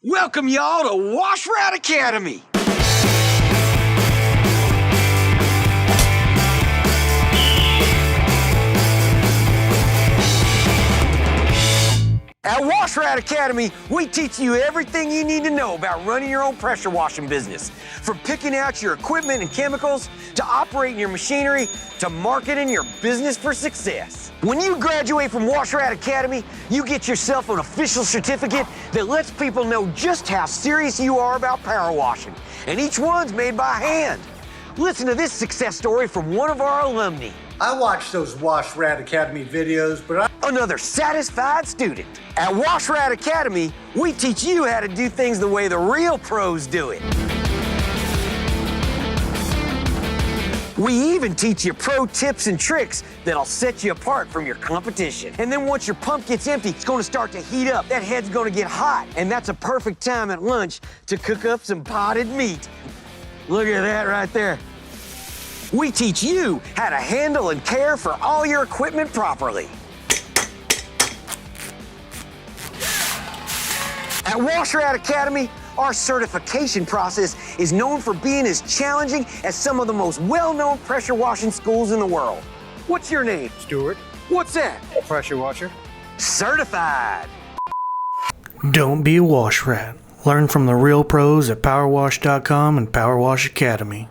Welcome y'all to Washaholic Academy. At Washaholic Academy, we teach you everything you need to know about running your own pressure washing business. From picking out your equipment and chemicals, to operating your machinery, to marketing your business for success. When you graduate from Washaholic Academy, you get yourself an official certificate that lets people know just how serious you are about power washing. And each one's made by hand. Listen to this success story from one of our alumni. I watched those Washaholic Academy videos, but Another satisfied student. At Washaholic Academy, we teach you how to do things the way the real pros do it. We even teach you pro tips and tricks that'll set you apart from your competition. And then once your pump gets empty, it's gonna start to heat up. That head's gonna get hot, and that's a perfect time at lunch to cook up some potted meat. Look at that right there. We teach you how to handle and care for all your equipment properly. At Washaholic Academy, our certification process is known for being as challenging as some of the most well-known pressure washing schools in the world. What's your name? Stuart, What's that? pressure washer. Certified. Don't be a wash rat. Learn from the real pros at PowerWash.com and PowerWash Academy.